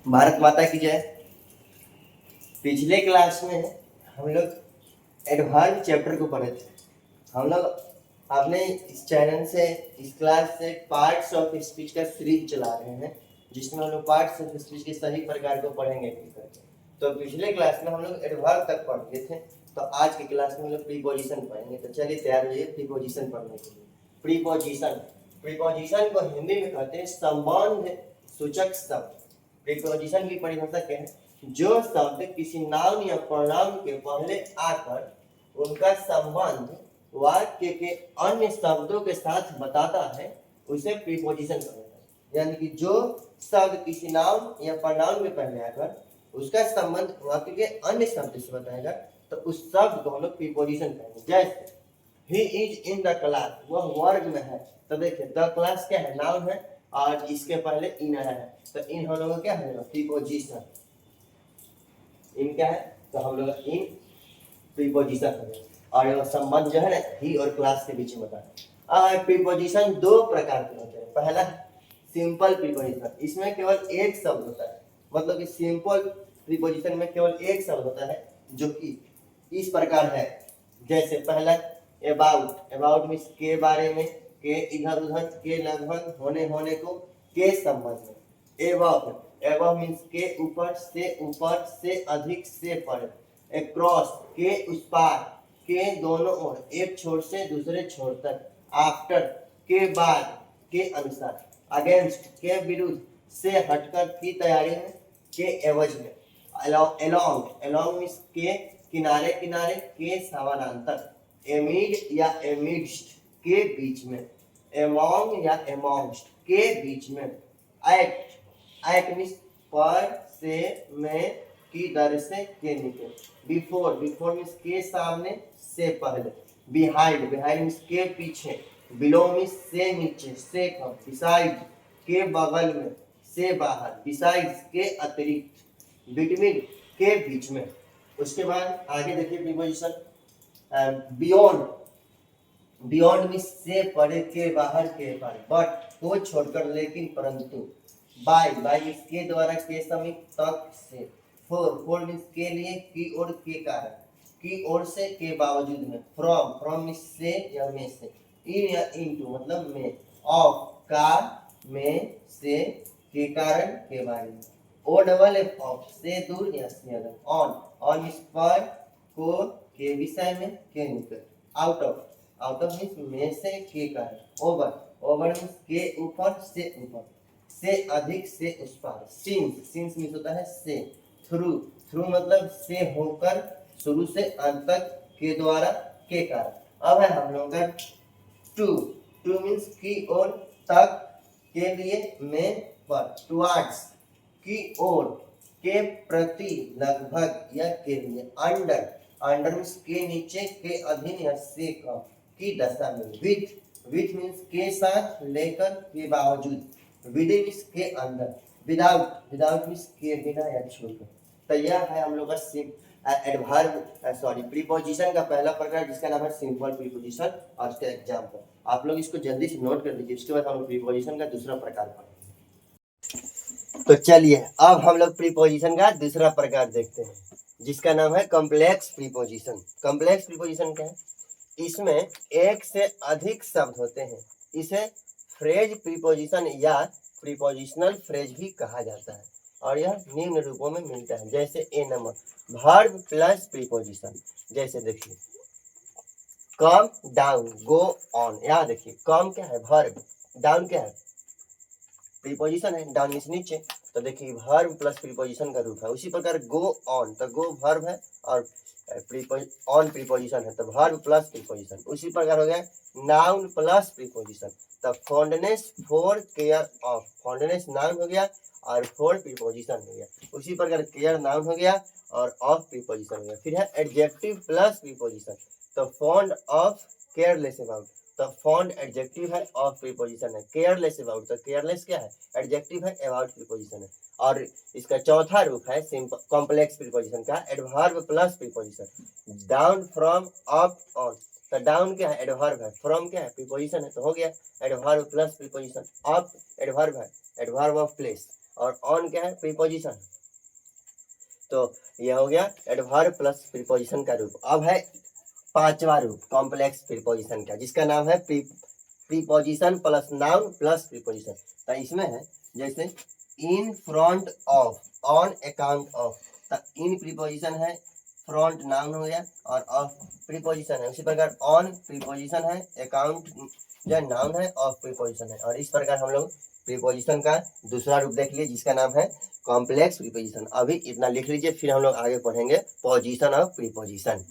भारत माता की जय। पिछले क्लास में हम लोग एडवांस चैप्टर को पढ़े थे। हम लोग अपने इस चैनल से इस क्लास से पार्ट्स ऑफ स्पीच का सीरीज चला रहे हैं, जिसमें हम लोग पार्ट्स ऑफ स्पीच के सही प्रकार को पढ़ेंगे करके। तो पिछले क्लास में हम लोग एडवर्ब तक पढ़ गए थे, तो आज की क्लास में हम लोग प्रीपोजिशन पढ़ेंगे। तो चलिए तैयार होइए प्रीपोजिशन पढ़ने के लिए। प्रीपोजिशन, प्रीपोजिशन को हिंदी में कहते हैं संबंध सूचक शब्द। प्रीपोजिशन की परिभाषा क्या है? जो शब्द किसी नाम या प्रोनाउन के पहले आकर उनका संबंध वाक्य के अन्य शब्दों के साथ बताता है, उसे प्रीपोजिशन कहते हैं। यानी कि जो शब्द किसी नाम या प्रोनाउन के पहले आकर उसका संबंध वाक्य के अन्य शब्द से बताएगा, तो उस शब्द को हम लोग प्रीपोजिशन कहेंगे। जैसे he is in the class, वह वर्ग में है। तो देखिए द क्लास क्या है? नाउन है, और इसके पहले इन है, तो इन हम लोग क्या है? प्रीपोजिशन। इन क्या है? तो हम लोग इन प्रीपोजिशन है, और यह संबंध जो है ना ही और क्लास के बीच में बताना है। प्रीपोजिशन दो प्रकार के होते हैं। पहला सिंपल प्रीपोजिशन, इसमें केवल एक शब्द होता है। मतलब कि सिंपल प्रीपोजिशन में केवल एक शब्द होता है, जो कि इस प्रकार है। जैसे पहला अबाउट, अबाउट मीन्स के बारे में, के इधर उधर, के लगभग, होने होने को, के संबंध में। एबव, एबव मीन्स के ऊपर, से अधिक, से पर। अक्रॉस, के उस पार, के दोनों ओर, एक छोर से दूसरे छोर तक। आफ्टर, के बाद, के अनुसार। अगेंस्ट, के विरुद्ध, से हटकर, की तैयारी में, के एवज में। अलोंग, अलोंग मीन्स के किनारे किनारे, के समानांतर। एमिड या एमिडस्ट, के बीच में। एमोंग या एमोंगस्ट, के बीच में। एक्ट, एक्ट मीन्स पर, से, में, की दर से, के नीचे। बिफोर, बिफोर मीन्स के सामने, से पहले। बिहाइंड, बिहाइंड मीन्स के पीछे। बिलो मीन्स से नीचे, से कम। बिसाइड, के बगल में, से बाहर। बिसाइड्स, के अतिरिक्त। बिटवीन, के बीच में। उसके बाद आगे देखिए प्रीपोजिशन बियॉन्ड, बियॉन्ड मीन्स से परे, के बाहर, के पार। बट, को छोड़कर, लेकिन, परंतु। बाय, बाय मीन्स के द्वारा, के समीप, तक से। फॉर, फॉर मीन्स के लिए, की ओर, के कारण, की ओर से, के बावजूद में। फ्रॉम, फ्रॉम मीन्स से या में से। इन या इनटू मतलब में। ऑफ, का, में, से, के कारण, के बारे में। ओ डबल एफ, ऑफ, से दूर या से अलग। ऑन, ऑन मीन्स पर, को, के विषय में, के निकट। Out of, out of means में से, के कारण। ओवर, ओवर मीन्स के ऊपर, से ऊपर। से अधिक, से उस पार। सिंस, सिंस मीन्स होता है से। थ्रू, थ्रू मतलब से होकर, शुरू से अंत तक, के द्वारा, के कारण। अब है हम लोग का टू, टू मीन्स की ओर, तक, के लिए, में, पर। टुवर्ड्स, की ओर, के प्रति, लगभग या के लिए। अंडर, अंडर मीन्स के नीचे, के अधीन या से कम, की दशा में। विथ, विथ मीन्स के साथ, लेकर, के बावजूद। विदिन मीन्स के अंदर। विदाउट, विदाउट मीन्स के बिना या छोड़कर। तो यह है हम लोग का एडवर्ब सॉरी प्रीपोजिशन का पहला प्रकार, जिसका नाम है सिंपल प्रीपोजिशन, और इसका एग्जाम्पल आप लोग इसको जल्दी से नोट कर लीजिए। उसके बाद हम प्रीपोजिशन का दूसरा प्रकार पढ़ेंगे। तो चलिए अब हम लोग प्रीपोजिशन का दूसरा प्रकार देखते हैं, जिसका नाम है कॉम्प्लेक्स प्रीपोजिशन। कॉम्प्लेक्स प्रीपोजिशन क्या है? इसमें एक से अधिक शब्द होते हैं। इसे फ्रेज प्रीपोजिशन या प्रीपोजिशनल फ्रेज भी कहा जाता है, और यह निम्न रूपों में मिलता है। जैसे ए नंबर, वर्ब प्लस प्रीपोजिशन। जैसे देखिए कम, डाउन, गो ऑन। यहाँ देखिए कम क्या है? वर्ब। डाउन क्या है? प्रीपोजिशन है, डाउन मीन्स नीचे। तो देखिए वर्ब प्लस प्रीपोजिशन का रूप है। उसी प्रकार गो ऑन, तो गो वर्ब है और ऑन प्रीपोजिशन है, तो वर्ब प्लस प्रीपोजिशन। उसी प्रकार हो गया नाउन प्लस प्रीपोजिशन, तो fondness for care of, fondness noun हो गया और फॉर प्रीपोजिशन हो गया। उसी प्रकार केयर नाउन हो गया और ऑफ प्रीपोजिशन हो गया। फिर है एडजेक्टिव प्लस प्रीपोजिशन, तो फॉन्ड ऑफ, केयरलेस अबाउट, तो फॉन्ड एडजेक्टिव है, ऑफ प्रीपोजिशन है। केयरलेस अबाउट, तो केयरलेस क्या है? एडजेक्टिव है, अबाउट प्रीपोजिशन है। और इसका चौथा रूप है सिंपल कॉम्प्लेक्स प्रीपोजिशन का, adverb plus preposition. Down, from, up, on, तो डाउन क्या है? एडवर्ब है। फ्रॉम क्या है? प्रीपोजिशन है, तो हो गया adverb plus preposition. Up adverb है, एडवर्ब ऑफ प्लेस। और ऑन क्या है, प्रीपोजिशन। तो यह हो गया एडवर्ब प्लस प्रीपोजिशन का रूप। अब है पांचवा रूप कॉम्प्लेक्स प्रीपोजिशन का, जिसका नाम है preposition plus noun plus preposition. तो इसमें है जैसे in front of, on account of, तो इन प्रीपोजिशन है, फ्रंट नाउन हो गया और ऑफ प्रीपोजिशन है। उसी प्रकार ऑन प्रीपोजिशन है, अकाउंट जो नाउन है, ऑफ प्रीपोजिशन है। और इस प्रकार हम लोग प्रीपोजिशन का दूसरा रूप देख लिए जिसका नाम है कॉम्प्लेक्स प्रीपोजिशन। अभी इतना लिख लीजिए, फिर हम लोग आगे पढ़ेंगे पोजीशन ऑफ प्रीपोजिशन।